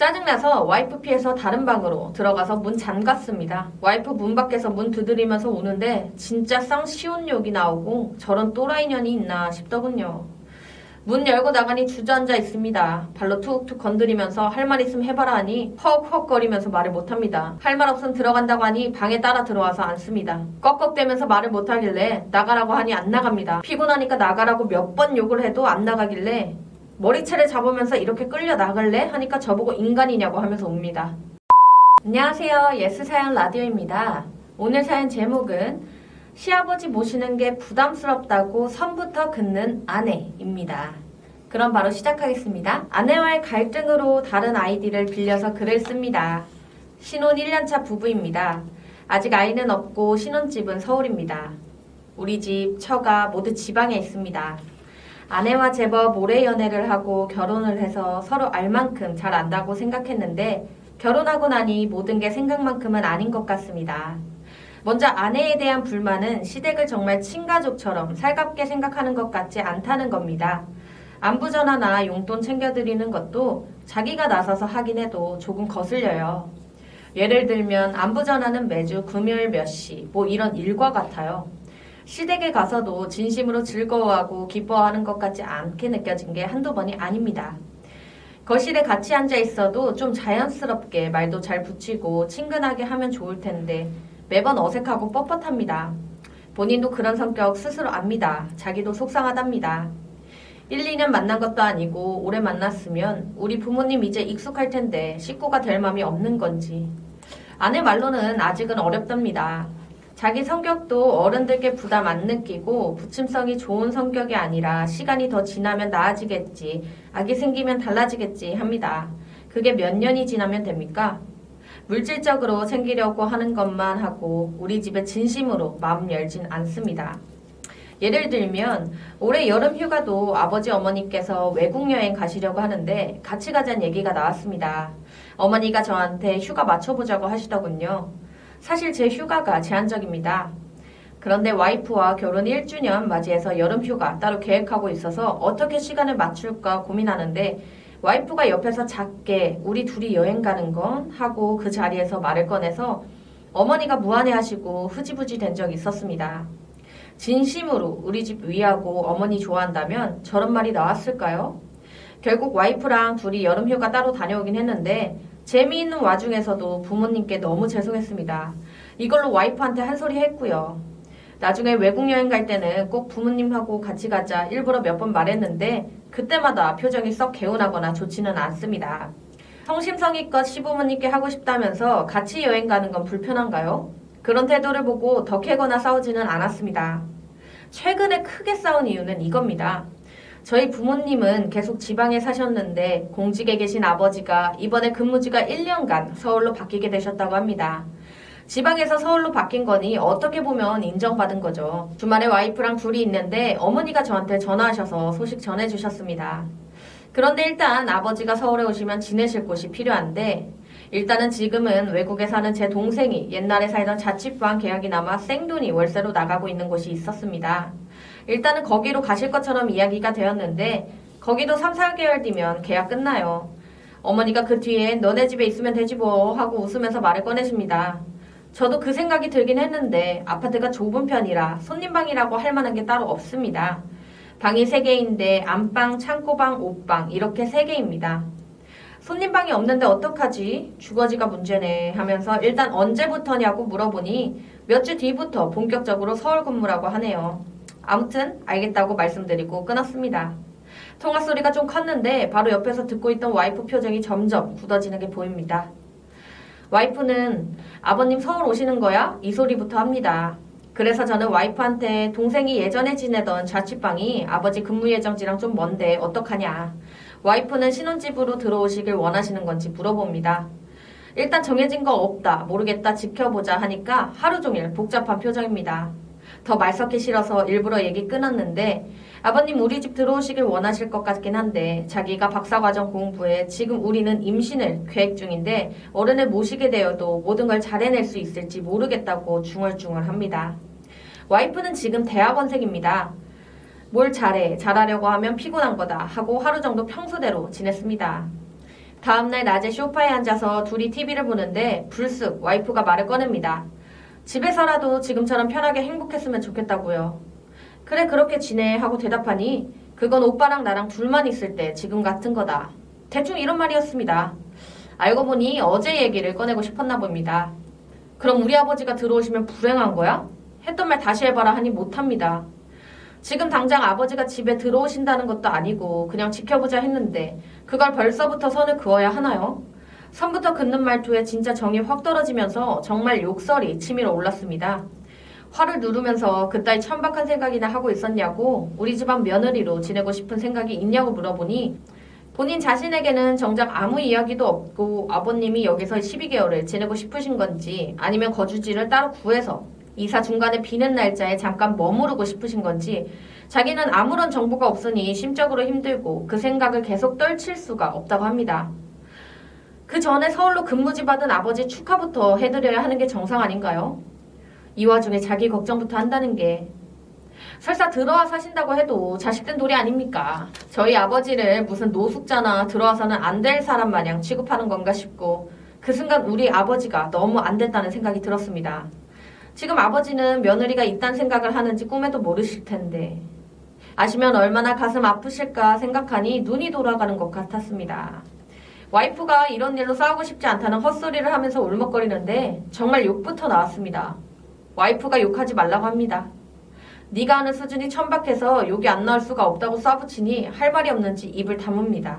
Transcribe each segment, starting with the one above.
짜증나서 와이프 피해서 다른 방으로 들어가서 문 잠갔습니다. 와이프 문 밖에서 문 두드리면서 우는데 진짜 쌍시온 욕이 나오고 저런 또라이년이 있나 싶더군요. 문 열고 나가니 주저앉아 있습니다. 발로 툭툭 건드리면서 할 말 있으면 해봐라 하니 헉헉거리면서 말을 못합니다. 할 말 없으면 들어간다고 하니 방에 따라 들어와서 앉습니다. 꺽꺽대면서 말을 못하길래 나가라고 하니 안 나갑니다. 피곤하니까 나가라고 몇 번 욕을 해도 안 나가길래 머리채를 잡으면서 이렇게 끌려 나갈래? 하니까 저보고 인간이냐고 하면서 옵니다. 안녕하세요. 예스사연 라디오입니다. 오늘 사연 제목은 시아버지 모시는 게 부담스럽다고 선부터 긋는 아내입니다. 그럼 바로 시작하겠습니다. 아내와의 갈등으로 다른 아이디를 빌려서 글을 씁니다. 신혼 1년차 부부입니다. 아직 아이는 없고 신혼집은 서울입니다. 우리 집, 처가 모두 지방에 있습니다. 아내와 제법 오래 연애를 하고 결혼을 해서 서로 알 만큼 잘 안다고 생각했는데 결혼하고 나니 모든 게 생각만큼은 아닌 것 같습니다. 먼저 아내에 대한 불만은 시댁을 정말 친가족처럼 살갑게 생각하는 것 같지 않다는 겁니다. 안부 전화나 용돈 챙겨드리는 것도 자기가 나서서 하긴 해도 조금 거슬려요. 예를 들면 안부 전화는 매주 금요일 몇 시 뭐 이런 일과 같아요. 시댁에 가서도 진심으로 즐거워하고 기뻐하는 것 같지 않게 느껴진 게 한두 번이 아닙니다. 거실에 같이 앉아 있어도 좀 자연스럽게 말도 잘 붙이고 친근하게 하면 좋을 텐데 매번 어색하고 뻣뻣합니다. 본인도 그런 성격 스스로 압니다. 자기도 속상하답니다. 1, 2년 만난 것도 아니고 오래 만났으면 우리 부모님 이제 익숙할 텐데 식구가 될 마음이 없는 건지. 아내 말로는 아직은 어렵답니다. 자기 성격도 어른들께 부담 안 느끼고 부침성이 좋은 성격이 아니라 시간이 더 지나면 나아지겠지, 아기 생기면 달라지겠지 합니다. 그게 몇 년이 지나면 됩니까? 물질적으로 챙기려고 하는 것만 하고 우리 집에 진심으로 마음 열진 않습니다. 예를 들면 올해 여름 휴가도 아버지 어머니께서 외국 여행 가시려고 하는데 같이 가자는 얘기가 나왔습니다. 어머니가 저한테 휴가 맞춰보자고 하시더군요. 사실 제 휴가가 제한적입니다. 그런데 와이프와 결혼 1주년 맞이해서 여름 휴가 따로 계획하고 있어서 어떻게 시간을 맞출까 고민하는데 와이프가 옆에서 작게 우리 둘이 여행 가는 건 하고 그 자리에서 말을 꺼내서 어머니가 무안해하시고 흐지부지 된 적이 있었습니다. 진심으로 우리 집 위하고 어머니 좋아한다면 저런 말이 나왔을까요? 결국 와이프랑 둘이 여름 휴가 따로 다녀오긴 했는데 재미있는 와중에서도 부모님께 너무 죄송했습니다. 이걸로 와이프한테 한 소리 했고요. 나중에 외국 여행 갈 때는 꼭 부모님하고 같이 가자 일부러 몇 번 말했는데 그때마다 표정이 썩 개운하거나 좋지는 않습니다. 성심성의껏 시부모님께 하고 싶다면서 같이 여행 가는 건 불편한가요? 그런 태도를 보고 덕해거나 싸우지는 않았습니다. 최근에 크게 싸운 이유는 이겁니다. 저희 부모님은 계속 지방에 사셨는데 공직에 계신 아버지가 이번에 근무지가 1년간 서울로 바뀌게 되셨다고 합니다. 지방에서 서울로 바뀐 거니 어떻게 보면 인정받은 거죠. 주말에 와이프랑 둘이 있는데 어머니가 저한테 전화하셔서 소식 전해주셨습니다. 그런데 일단 아버지가 서울에 오시면 지내실 곳이 필요한데 일단은 지금은 외국에 사는 제 동생이 옛날에 살던 자취방 계약이 남아 생돈이 월세로 나가고 있는 곳이 있었습니다. 일단은 거기로 가실 것처럼 이야기가 되었는데 거기도 3, 4개월 뒤면 계약 끝나요. 어머니가 그 뒤엔 너네 집에 있으면 되지 뭐 하고 웃으면서 말을 꺼내십니다. 저도 그 생각이 들긴 했는데 아파트가 좁은 편이라 손님방이라고 할 만한 게 따로 없습니다. 방이 3개인데 안방, 창고방, 옷방 이렇게 3개입니다. 손님방이 없는데 어떡하지? 주거지가 문제네 하면서 일단 언제부터냐고 물어보니 몇 주 뒤부터 본격적으로 서울 근무라고 하네요. 아무튼 알겠다고 말씀드리고 끊었습니다. 통화 소리가 좀 컸는데 바로 옆에서 듣고 있던 와이프 표정이 점점 굳어지는 게 보입니다. 와이프는 아버님 서울 오시는 거야? 이 소리부터 합니다. 그래서 저는 와이프한테 동생이 예전에 지내던 자취방이 아버지 근무 예정지랑 좀 먼데 어떡하냐. 와이프는 신혼집으로 들어오시길 원하시는 건지 물어봅니다. 일단 정해진 거 없다, 모르겠다, 지켜보자 하니까 하루 종일 복잡한 표정입니다. 더 말 섞기 싫어서 일부러 얘기 끊었는데 아버님 우리 집 들어오시길 원하실 것 같긴 한데 자기가 박사과정 공부에 지금 우리는 임신을 계획 중인데 어른을 모시게 되어도 모든 걸 잘 해낼 수 있을지 모르겠다고 중얼중얼합니다. 와이프는 지금 대학원생입니다. 뭘 잘해, 잘하려고 하면 피곤한 거다 하고 하루 정도 평소대로 지냈습니다. 다음날 낮에 소파에 앉아서 둘이 TV를 보는데 불쑥 와이프가 말을 꺼냅니다. 집에서라도 지금처럼 편하게 행복했으면 좋겠다고요. 그래 그렇게 지내 하고 대답하니 그건 오빠랑 나랑 둘만 있을 때 지금 같은 거다. 대충 이런 말이었습니다. 알고 보니 어제 얘기를 꺼내고 싶었나 봅니다. 그럼 우리 아버지가 들어오시면 불행한 거야? 했던 말 다시 해봐라 하니 못합니다. 지금 당장 아버지가 집에 들어오신다는 것도 아니고 그냥 지켜보자 했는데 그걸 벌써부터 선을 그어야 하나요? 선부터 긋는 말투에 진짜 정이 확 떨어지면서 정말 욕설이 치밀어 올랐습니다. 화를 누르면서 그따위 천박한 생각이나 하고 있었냐고 우리 집안 며느리로 지내고 싶은 생각이 있냐고 물어보니 본인 자신에게는 정작 아무 이야기도 없고 아버님이 여기서 12개월을 지내고 싶으신 건지 아니면 거주지를 따로 구해서 이사 중간에 비는 날짜에 잠깐 머무르고 싶으신 건지 자기는 아무런 정보가 없으니 심적으로 힘들고 그 생각을 계속 떨칠 수가 없다고 합니다. 그 전에 서울로 근무지 받은 아버지 축하부터 해드려야 하는 게 정상 아닌가요? 이 와중에 자기 걱정부터 한다는 게 설사 들어와 사신다고 해도 자식된 돌이 아닙니까? 저희 아버지를 무슨 노숙자나 들어와서는 안 될 사람 마냥 취급하는 건가 싶고 그 순간 우리 아버지가 너무 안 됐다는 생각이 들었습니다. 지금 아버지는 며느리가 이딴 생각을 하는지 꿈에도 모르실 텐데 아시면 얼마나 가슴 아프실까 생각하니 눈이 돌아가는 것 같았습니다. 와이프가 이런 일로 싸우고 싶지 않다는 헛소리를 하면서 울먹거리는데 정말 욕부터 나왔습니다. 와이프가 욕하지 말라고 합니다. 네가 하는 수준이 천박해서 욕이 안 나올 수가 없다고 쏴붙이니 할 말이 없는지 입을 다뭅니다.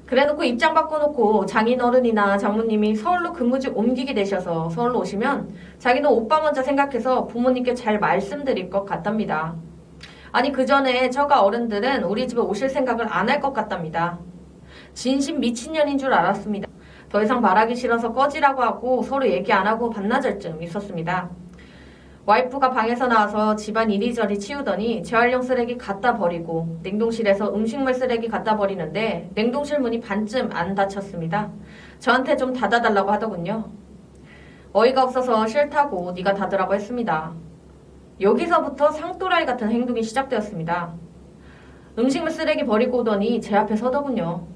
그래놓고 입장 바꿔놓고 장인어른이나 장모님이 서울로 근무지 옮기게 되셔서 서울로 오시면 자기는 오빠 먼저 생각해서 부모님께 잘 말씀드릴 것 같답니다. 아니 그 전에 저가 어른들은 우리 집에 오실 생각을 안 할 것 같답니다. 진심 미친년인 줄 알았습니다. 더 이상 말하기 싫어서 꺼지라고 하고 서로 얘기 안 하고 반나절 쯤 있었습니다. 와이프가 방에서 나와서 집안 이리저리 치우더니 재활용 쓰레기 갖다 버리고 냉동실에서 음식물 쓰레기 갖다 버리는데 냉동실 문이 반쯤 안 닫혔습니다. 저한테 좀 닫아달라고 하더군요. 어이가 없어서 싫다고 네가 닫으라고 했습니다. 여기서부터 상또라이 같은 행동이 시작되었습니다. 음식물 쓰레기 버리고 오더니 제 앞에 서더군요.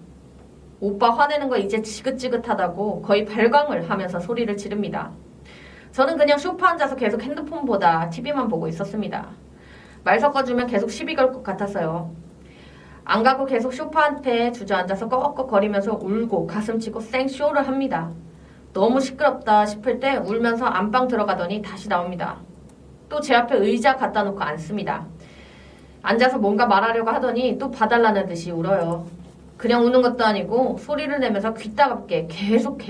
오빠 화내는 거 이제 지긋지긋하다고 거의 발광을 하면서 소리를 지릅니다. 저는 그냥 소파 앉아서 계속 핸드폰 보다 TV만 보고 있었습니다. 말 섞어주면 계속 시비 걸 것 같았어요. 안 가고 계속 소파 앞에 주저앉아서 꺽꺽거리면서 울고 가슴치고 생쇼를 합니다. 너무 시끄럽다 싶을 때 울면서 안방 들어가더니 다시 나옵니다. 또 제 앞에 의자 갖다 놓고 앉습니다. 앉아서 뭔가 말하려고 하더니 또 봐달라는 듯이 울어요. 그냥 우는 것도 아니고 소리를 내면서 귀 따갑게 계속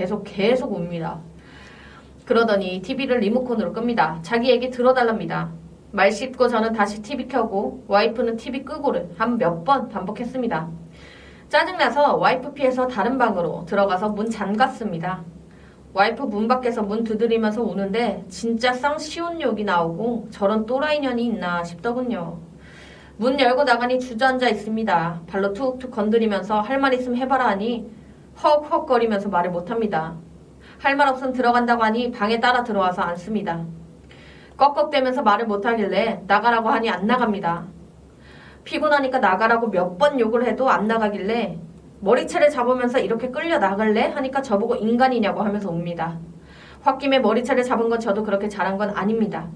웁니다. 그러더니 TV를 리모컨으로 끕니다. 자기 얘기 들어달랍니다. 말 씹고 저는 다시 TV 켜고 와이프는 TV 끄고를 한 몇 번 반복했습니다. 짜증나서 와이프 피해서 다른 방으로 들어가서 문 잠갔습니다. 와이프 문 밖에서 문 두드리면서 우는데 진짜 쌍 쉬운 욕이 나오고 저런 또라이년이 있나 싶더군요. 문 열고 나가니 주저앉아 있습니다. 발로 툭툭 건드리면서 할 말 있으면 해봐라 하니 헉헉거리면서 말을 못합니다. 할 말 없으면 들어간다고 하니 방에 따라 들어와서 앉습니다. 꺽꺽대면서 말을 못하길래 나가라고 하니 안 나갑니다. 피곤하니까 나가라고 몇 번 욕을 해도 안 나가길래 머리채를 잡으면서 이렇게 끌려 나갈래? 하니까 저보고 인간이냐고 하면서 옵니다. 홧김에 머리채를 잡은 건 저도 그렇게 잘한 건 아닙니다.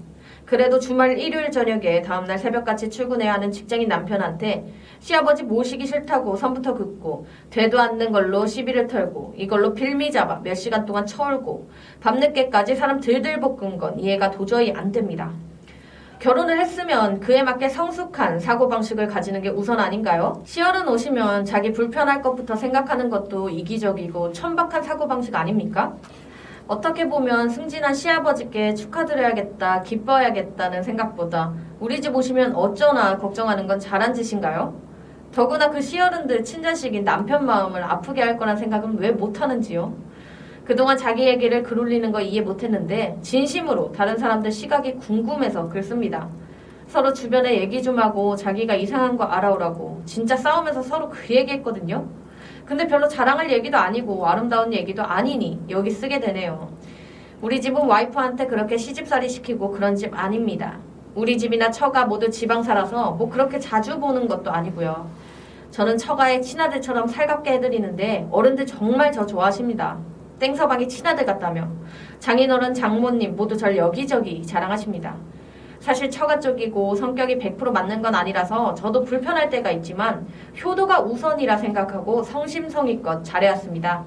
그래도 주말 일요일 저녁에 다음날 새벽같이 출근해야 하는 직장인 남편한테 시아버지 모시기 싫다고 선부터 긋고 되도 않는 걸로 시비를 털고 이걸로 빌미 잡아 몇 시간 동안 쳐울고 밤늦게까지 사람 들들 볶은 건 이해가 도저히 안 됩니다. 결혼을 했으면 그에 맞게 성숙한 사고방식을 가지는 게 우선 아닌가요? 시어른 오시면 자기 불편할 것부터 생각하는 것도 이기적이고 천박한 사고방식 아닙니까? 어떻게 보면 승진한 시아버지께 축하드려야겠다, 기뻐야겠다는 생각보다 우리 집 오시면 어쩌나 걱정하는 건 잘한 짓인가요? 더구나 그 시어른들 친자식인 남편 마음을 아프게 할 거란 생각은 왜 못하는지요? 그동안 자기 얘기를 글 올리는 거 이해 못했는데 진심으로 다른 사람들 시각이 궁금해서 글 씁니다. 서로 주변에 얘기 좀 하고 자기가 이상한 거 알아오라고 진짜 싸우면서 서로 그 얘기했거든요. 근데 별로 자랑할 얘기도 아니고 아름다운 얘기도 아니니 여기 쓰게 되네요. 우리 집은 와이프한테 그렇게 시집살이 시키고 그런 집 아닙니다. 우리 집이나 처가 모두 지방 살아서 뭐 그렇게 자주 보는 것도 아니고요. 저는 처가의 친아들처럼 살갑게 해드리는데 어른들 정말 저 좋아하십니다. 땡서방이 친아들 같다며 장인어른, 장모님 모두 절 여기저기 자랑하십니다. 사실 처가 쪽이고 성격이 100% 맞는 건 아니라서 저도 불편할 때가 있지만 효도가 우선이라 생각하고 성심성의껏 잘해왔습니다.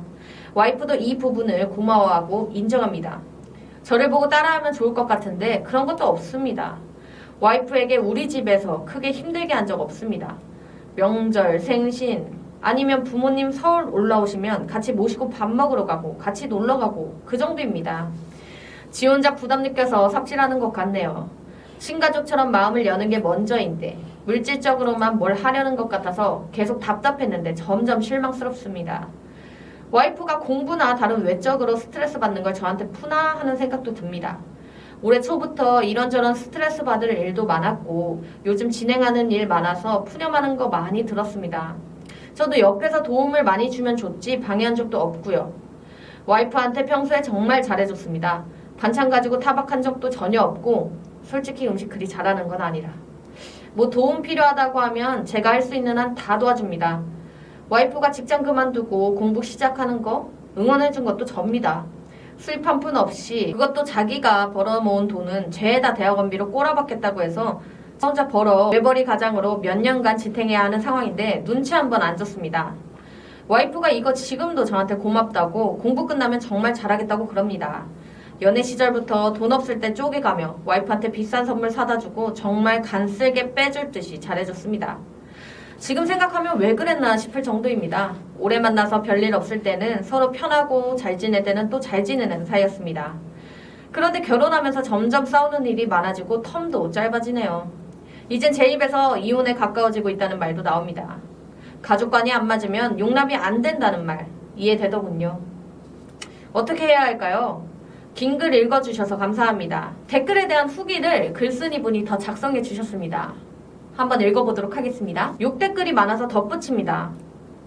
와이프도 이 부분을 고마워하고 인정합니다. 저를 보고 따라하면 좋을 것 같은데 그런 것도 없습니다. 와이프에게 우리 집에서 크게 힘들게 한 적 없습니다. 명절, 생신, 아니면 부모님 서울 올라오시면 같이 모시고 밥 먹으러 가고 같이 놀러 가고 그 정도입니다. 지 혼자 부담 느껴서 삽질하는 것 같네요. 친가족처럼 마음을 여는 게 먼저인데 물질적으로만 뭘 하려는 것 같아서 계속 답답했는데 점점 실망스럽습니다. 와이프가 공부나 다른 외적으로 스트레스 받는 걸 저한테 푸나 하는 생각도 듭니다. 올해 초부터 이런저런 스트레스 받을 일도 많았고 요즘 진행하는 일 많아서 푸념하는 거 많이 들었습니다. 저도 옆에서 도움을 많이 주면 좋지 방해한 적도 없고요. 와이프한테 평소에 정말 잘해줬습니다. 반찬 가지고 타박한 적도 전혀 없고 솔직히 음식 그리 잘하는 건 아니라 뭐 도움 필요하다고 하면 제가 할 수 있는 한 다 도와줍니다. 와이프가 직장 그만두고 공부 시작하는 거 응원해준 것도 접니다. 수입 한 푼 없이 그것도 자기가 벌어모은 돈은 죄다 대학원비로 꼬라박겠다고 해서 혼자 벌어 외벌이 가장으로 몇 년간 지탱해야 하는 상황인데 눈치 한번 안 줬습니다. 와이프가 이거 지금도 저한테 고맙다고 공부 끝나면 정말 잘하겠다고 그럽니다. 연애 시절부터 돈 없을 때 쪼개가며 와이프한테 비싼 선물 사다 주고 정말 간쓸게 빼줄 듯이 잘해줬습니다. 지금 생각하면 왜 그랬나 싶을 정도입니다. 오래 만나서 별일 없을 때는 서로 편하고 잘 지낼 때는 또 잘 지내는 사이였습니다. 그런데 결혼하면서 점점 싸우는 일이 많아지고 텀도 짧아지네요. 이젠 제 입에서 이혼에 가까워지고 있다는 말도 나옵니다. 가족관이 안 맞으면 용납이 안 된다는 말 이해되더군요. 어떻게 해야 할까요? 긴 글 읽어주셔서 감사합니다. 댓글에 대한 후기를 글쓴이 분이 더 작성해 주셨습니다. 한번 읽어보도록 하겠습니다. 욕 댓글이 많아서 덧붙입니다.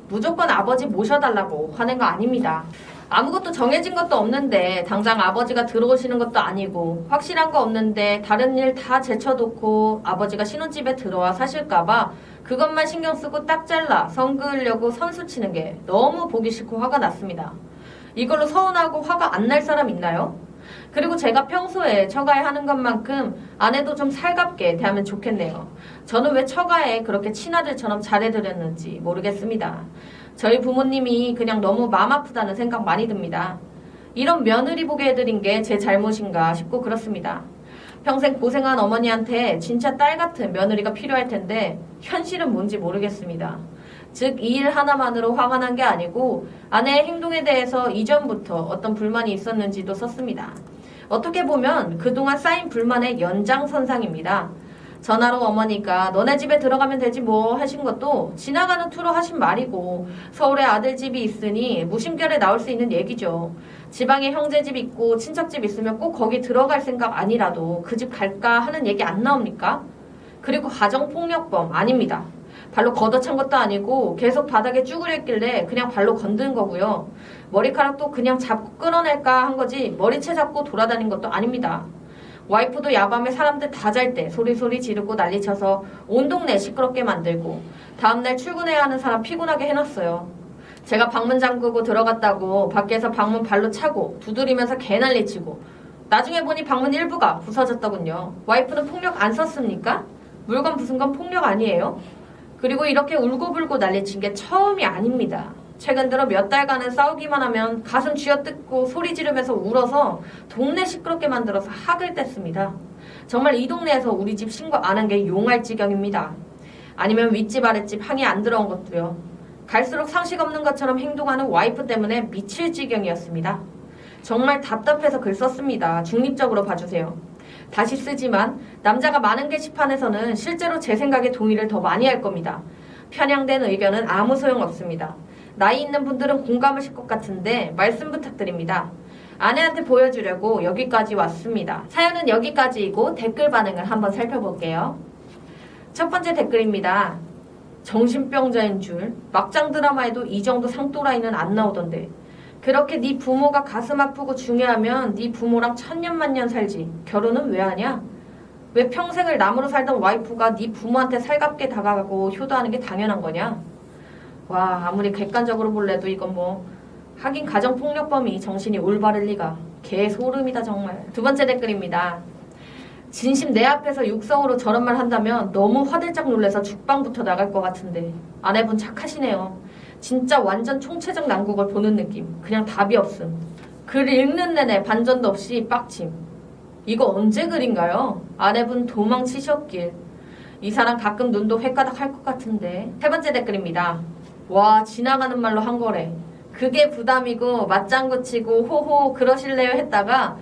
무조건 아버지 모셔달라고 화낸 거 아닙니다. 아무것도 정해진 것도 없는데 당장 아버지가 들어오시는 것도 아니고 확실한 거 없는데 다른 일 다 제쳐놓고 아버지가 신혼집에 들어와 사실까봐 그것만 신경 쓰고 딱 잘라 선 그으려고 선수 치는 게 너무 보기 싫고 화가 났습니다. 이걸로 서운하고 화가 안 날 사람 있나요? 그리고 제가 평소에 처가에 하는 것만큼 아내도 좀 살갑게 대하면 좋겠네요. 저는 왜 처가에 그렇게 친아들처럼 잘해드렸는지 모르겠습니다. 저희 부모님이 그냥 너무 마음 아프다는 생각 많이 듭니다. 이런 며느리 보게 해드린 게 제 잘못인가 싶고 그렇습니다. 평생 고생한 어머니한테 진짜 딸 같은 며느리가 필요할 텐데 현실은 뭔지 모르겠습니다. 즉, 이 일 하나만으로 화가 난 게 아니고 아내의 행동에 대해서 이전부터 어떤 불만이 있었는지도 썼습니다. 어떻게 보면 그동안 쌓인 불만의 연장선상입니다. 전화로 어머니가 너네 집에 들어가면 되지 뭐 하신 것도 지나가는 투로 하신 말이고 서울에 아들 집이 있으니 무심결에 나올 수 있는 얘기죠. 지방에 형제집 있고 친척집 있으면 꼭 거기 들어갈 생각 아니라도 그 집 갈까 하는 얘기 안 나옵니까? 그리고 가정폭력범 아닙니다. 발로 걷어찬 것도 아니고 계속 바닥에 쭈그렸길래 그냥 발로 건든 거고요. 머리카락도 그냥 잡고 끊어낼까 한 거지 머리채 잡고 돌아다닌 것도 아닙니다. 와이프도 야밤에 사람들 다 잘 때 소리소리 지르고 난리쳐서 온 동네 시끄럽게 만들고 다음날 출근해야 하는 사람 피곤하게 해놨어요. 제가 방문 잠그고 들어갔다고 밖에서 방문 발로 차고 두드리면서 개난리치고 나중에 보니 방문 일부가 부서졌더군요. 와이프는 폭력 안 썼습니까? 물건 부순 건 폭력 아니에요? 그리고 이렇게 울고불고 난리친 게 처음이 아닙니다. 최근 들어 몇 달간은 싸우기만 하면 가슴 쥐어뜯고 소리 지르면서 울어서 동네 시끄럽게 만들어서 학을 뗐습니다. 정말 이 동네에서 우리 집 신고 안 한 게 용할 지경입니다. 아니면 윗집 아랫집 항의 안 들어온 것도요. 갈수록 상식 없는 것처럼 행동하는 와이프 때문에 미칠 지경이었습니다. 정말 답답해서 글 썼습니다. 중립적으로 봐주세요. 다시 쓰지만 남자가 많은 게시판에서는 실제로 제 생각에 동의를 더 많이 할 겁니다. 편향된 의견은 아무 소용없습니다. 나이 있는 분들은 공감하실 것 같은데 말씀 부탁드립니다. 아내한테 보여주려고 여기까지 왔습니다. 사연은 여기까지이고 댓글 반응을 한번 살펴볼게요. 첫 번째 댓글입니다. 정신병자인 줄 막장 드라마에도 이 정도 상또라이는 안 나오던데 그렇게 네 부모가 가슴 아프고 중요하면 네 부모랑 천년만년 살지 결혼은 왜 하냐? 왜 평생을 남으로 살던 와이프가 네 부모한테 살갑게 다가가고 효도하는 게 당연한 거냐? 와, 아무리 객관적으로 볼래도 이건 뭐 하긴 가정폭력범이 정신이 올바를 리가. 개소름이다 정말. 두 번째 댓글입니다. 진심 내 앞에서 육성으로 저런 말 한다면 너무 화들짝 놀래서 죽방부터 나갈 것 같은데 아내분 착하시네요. 진짜 완전 총체적 난국을 보는 느낌. 그냥 답이 없음. 글 읽는 내내 반전도 없이 빡침. 이거 언제 글인가요? 아내분 도망치셨길. 이 사람 가끔 눈도 횟가닥 할 것 같은데. 세 번째 댓글입니다. 와, 지나가는 말로 한 거래. 그게 부담이고 맞장구 치고 호호 그러실래요 했다가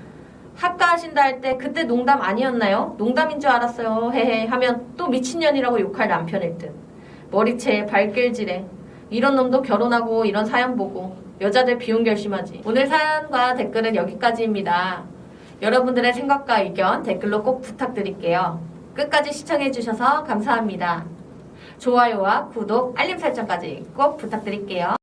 합가하신다 할 때 그때 농담 아니었나요? 농담인 줄 알았어요. 헤헤 하면 또 미친년이라고 욕할 남편일 듯. 머리채에 발길질해. 이런 놈도 결혼하고 이런 사연 보고 여자들 비용 결심하지. 오늘 사연과 댓글은 여기까지입니다. 여러분들의 생각과 의견 댓글로 꼭 부탁드릴게요. 끝까지 시청해주셔서 감사합니다. 좋아요와 구독, 알림 설정까지 꼭 부탁드릴게요.